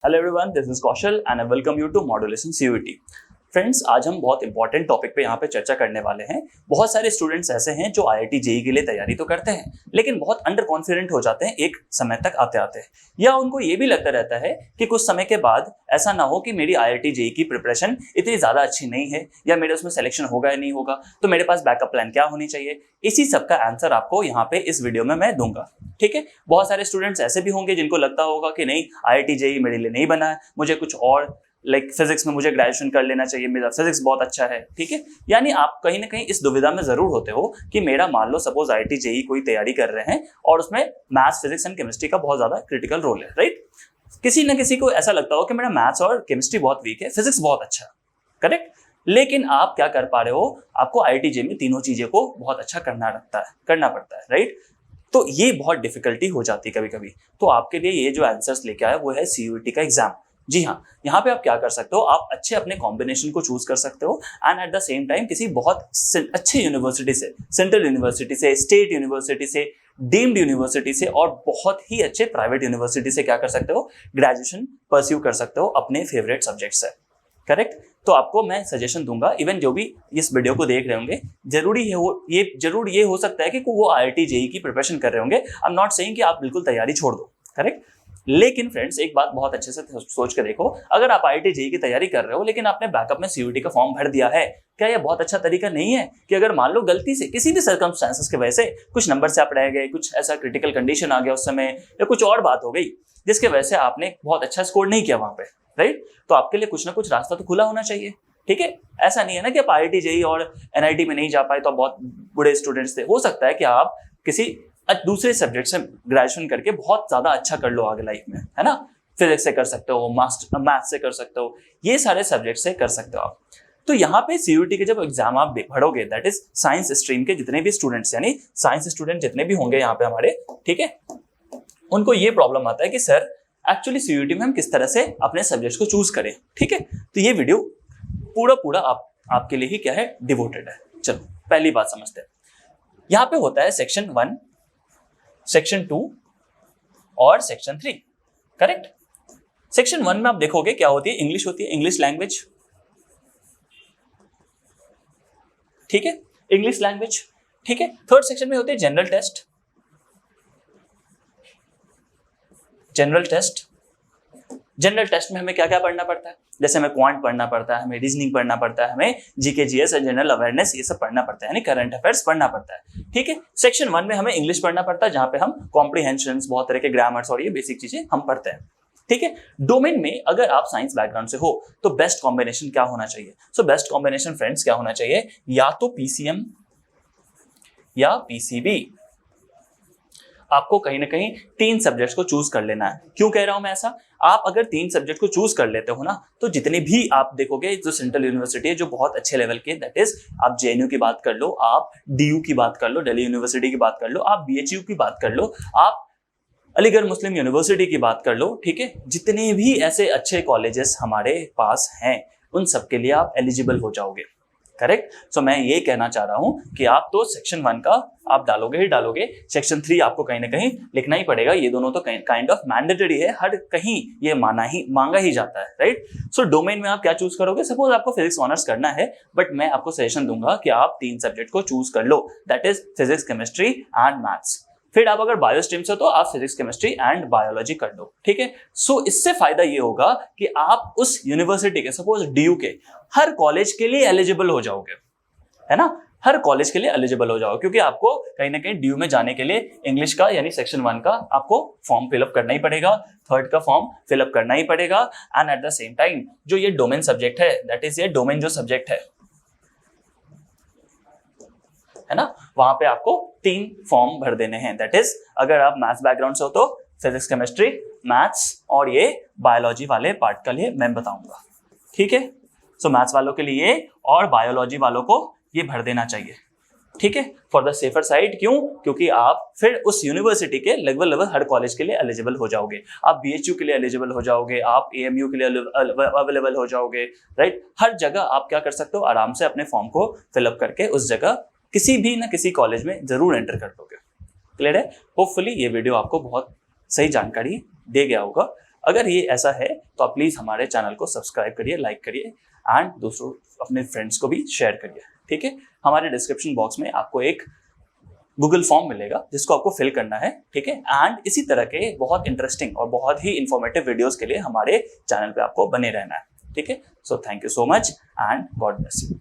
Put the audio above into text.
Hello everyone, this is Kaushal and I welcome you to Modulation CUET। Friends, आज हम बहुत important topic पे यहाँ पे चर्चा करने वाले हैं। बहुत सारे स्टूडेंट्स ऐसे हैं जो IIT जेईई के लिए तैयारी तो करते हैं, लेकिन बहुत अंडर कॉन्फिडेंट हो जाते हैं एक समय तक आते आते, या उनको ये भी लगता रहता है कि कुछ समय के बाद ऐसा ना हो कि मेरी IIT जेईई की प्रिपरेशन इतनी ज़्यादा अच्छी नहीं है, या मेरे उसमें सिलेक्शन होगा या नहीं होगा, तो मेरे पास बैकअप प्लान क्या होनी चाहिए। इसी सब का आंसर आपको यहाँ पे इस वीडियो में मैं दूंगा। ठीक है, बहुत सारे स्टूडेंट्स ऐसे भी होंगे जिनको लगता होगा कि नहीं, IIT जेईई मेरे लिए नहीं बना है, मुझे कुछ और फिजिक्स में मुझे ग्रेजुएशन कर लेना चाहिए, मेरा फिजिक्स बहुत अच्छा है। ठीक है, यानी आप कहीं ना कहीं इस दुविधा में जरूर होते हो कि मेरा मान लो सपोज IIT जेईई कोई तैयारी कर रहे हैं और उसमें मैथ्स, फिजिक्स एंड केमिस्ट्री का बहुत ज्यादा क्रिटिकल रोल है, राइट। किसी न किसी को ऐसा लगता हो कि मेरा मैथ्स और केमिस्ट्री बहुत वीक है, फिजिक्स बहुत अच्छा है, करेक्ट। लेकिन आप क्या कर पा रहे हो, आपको IIT जेईई में तीनों चीजें को बहुत अच्छा करना पड़ता है, राइट। तो ये बहुत डिफिकल्टी हो जाती है कभी कभी। तो आपके लिए ये जो आंसर्स लेके आया वो है CUET का एग्जाम। जी हाँ, यहाँ पे आप क्या कर सकते हो, आप अच्छे अपने कॉम्बिनेशन को चूज कर सकते हो and at the same time किसी बहुत अच्छे यूनिवर्सिटी से, सेंट्रल यूनिवर्सिटी से, स्टेट यूनिवर्सिटी से, डीम्ड यूनिवर्सिटी से और बहुत ही अच्छे प्राइवेट यूनिवर्सिटी से क्या कर सकते हो, ग्रेजुएशन परस्यू कर सकते हो अपने फेवरेट सब्जेक्ट से, करेक्ट। तो आपको मैं सजेशन दूंगा, इवन जो भी इस वीडियो को देख रहे होंगे, जरूर ये हो सकता है कि वो IIT जेईई की प्रिपरेशन कर रहे होंगे। आई एम नॉट सेइंग कि आप बिल्कुल तैयारी छोड़ दो, करेक्ट। लेकिन फ्रेंड्स, एक बात बहुत अच्छे से सोच के देखो, अगर आप IIT जेईई की तैयारी कर रहे हो लेकिन आपने बैकअप में CUET का फॉर्म भर दिया है, क्या यह बहुत अच्छा तरीका नहीं है कि अगर मान लो गलती से किसी भी सर्कमस्टेंसेस की वजह से कुछ नंबर से आप रह गए, कुछ ऐसा क्रिटिकल कंडीशन आ गया उस समय, या कुछ और बात हो गई जिसके वजह से आपने बहुत अच्छा स्कोर नहीं किया वहां पे, राइट। तो आपके लिए कुछ ना कुछ रास्ता तो खुला होना चाहिए। ठीक है, ऐसा नहीं है ना कि आप IIT जेईई और NIT में नहीं जा पाए तो आप बहुत बुरे स्टूडेंट्स थे। हो सकता है कि आप किसी दूसरे सब्जेक्ट से ग्रेजुएशन करके बहुत ज्यादा अच्छा कर लो आगे लाइफ में, है ना। फिजिक्स से कर सकते हो, मैथ से कर सकते हो, ये सारे सब्जेक्ट से कर सकते हो आप। तो यहाँ पे CUET के जब एग्जाम आप पढ़ोगे, दैट इज साइंस स्ट्रीम के जितने भी स्टूडेंट्स, यानी साइंस स्टूडेंट जितने भी होंगे यहाँ पे हमारे, ठीक है, उनको ये प्रॉब्लम आता है कि सर एक्चुअली CUET में हम किस तरह से अपने सब्जेक्ट को चूज करें। ठीक है, तो ये वीडियो पूरा आपके लिए ही क्या है, डिवोटेड है। चलो पहली बात समझते हैं। यहाँ पे होता है सेक्शन 1, सेक्शन 2 और सेक्शन 3, करेक्ट। सेक्शन 1 में आप देखोगे क्या होती है, इंग्लिश होती है, इंग्लिश लैंग्वेज। ठीक है, इंग्लिश लैंग्वेज। ठीक है, थर्ड सेक्शन में होती है जनरल टेस्ट। जनरल टेस्ट में हमें क्या क्या पढ़ना पड़ता है, जैसे हमें क्वांट पढ़ना पड़ता है, हमें रीजनिंग पढ़ना पड़ता है, हमें GK GS और जनरल अवेयरनेस ये सब पढ़ना पड़ता है, यानी करंट अफेयर्स पढ़ना पड़ता है। ठीक है, सेक्शन 1 में हमें इंग्लिश पढ़ना पड़ता है, जहां पे हम कॉम्प्रिहेंशन, बहुत तरह के ग्रामर्स और ये बेसिक चीजें हम पढ़ते हैं। ठीक है, डोमेन में अगर आप साइंस बैकग्राउंड से हो तो बेस्ट कॉम्बिनेशन क्या होना चाहिए। सो बेस्ट कॉम्बिनेशन फ्रेंड्स क्या होना चाहिए, या तो PCM या PCB। आपको कहीं ना कहीं 3 सब्जेक्ट्स को चूज कर लेना है। क्यों कह रहा हूं मैं ऐसा, आप अगर 3 सब्जेक्ट को चूज कर लेते हो ना, तो जितने भी आप देखोगे जो सेंट्रल यूनिवर्सिटी है जो बहुत अच्छे लेवल के, दैट इज आप JNU की बात कर लो, आप DU की बात कर लो, दिल्ली यूनिवर्सिटी की बात कर लो, आप BHU की बात कर लो, आप अलीगढ़ मुस्लिम यूनिवर्सिटी की बात कर लो। ठीक है, जितने भी ऐसे अच्छे कॉलेजेस हमारे पास हैं उन सब के लिए आप एलिजिबल हो जाओगे, करेक्ट। सो मैं ये कहना चाह रहा हूं कि आप तो सेक्शन 1 का आप डालोगे, सेक्शन 3 आपको कहीं ना कहीं लिखना ही पड़ेगा। ये दोनों तो काइंड ऑफ मैंडेटरी है, हर कहीं ये मांगा ही जाता है, राइट। सो डोमेन में आप क्या चूज करोगे, सपोज आपको फिजिक्स ऑनर्स करना है, बट मैं आपको सजेशन दूंगा कि आप 3 सब्जेक्ट को चूज कर लो, that is physics, chemistry and maths. फिर आप अगर बायो स्ट्रीम से हो तो आप फिजिक्स, केमिस्ट्री एंड बायोलॉजी कर लो। ठीक है, सो इससे फायदा ये होगा कि आप उस यूनिवर्सिटी के, सपोज DU के हर कॉलेज के लिए एलिजिबल हो जाओगे, है ना, हर कॉलेज के लिए एलिजिबल हो जाओ, क्योंकि आपको कहीं ना कहीं DU में जाने के लिए इंग्लिश का यानी सेक्शन 1 का आपको फॉर्म फिलअप करना ही पड़ेगा, 3rd का फॉर्म फिलअप करना ही पड़ेगा, and at the same time जो ये डोमेन सब्जेक्ट है, दैट इज ये डोमेन जो सब्जेक्ट है ना, वहां पे आपको 3 फॉर्म भर देने हैं। दैट इज अगर आप मैथ्स बैकग्राउंड से हो तो फिजिक्स, केमिस्ट्री, मैथ्स, और ये बायोलॉजी वाले पार्ट का लिए मैं बताऊंगा। ठीक है, सो मैथ्स वालों के लिए और बायोलॉजी वालों को ये भर देना चाहिए। ठीक है, फॉर द सेफर साइड। क्यों, क्योंकि आप फिर उस यूनिवर्सिटी के लगभग हर कॉलेज के लिए एलिजिबल हो जाओगे। आप BHU के लिए एलिजिबल हो जाओगे, आप AMU के लिए अवेलेबल हो जाओगे, राइट। हर जगह आप क्या कर सकते हो, आराम से अपने फॉर्म को फिलअप करके उस जगह किसी भी ना किसी कॉलेज में जरूर एंटर कर दोगे। क्लियर है, होपफुली ये वीडियो आपको बहुत सही जानकारी दे गया होगा। अगर ये ऐसा है तो आप प्लीज़ हमारे चैनल को सब्सक्राइब करिए, लाइक करिए एंड दूसरों अपने फ्रेंड्स को भी शेयर करिए। ठीक है, हमारे डिस्क्रिप्शन बॉक्स में आपको एक गूगल फॉर्म मिलेगा जिसको आपको फिल करना है। ठीक है, एंड इसी तरह के बहुत इंटरेस्टिंग और बहुत ही इंफॉर्मेटिव वीडियोस के लिए हमारे चैनल पे आपको बने रहना है। ठीक है, so thank you so much and God bless you.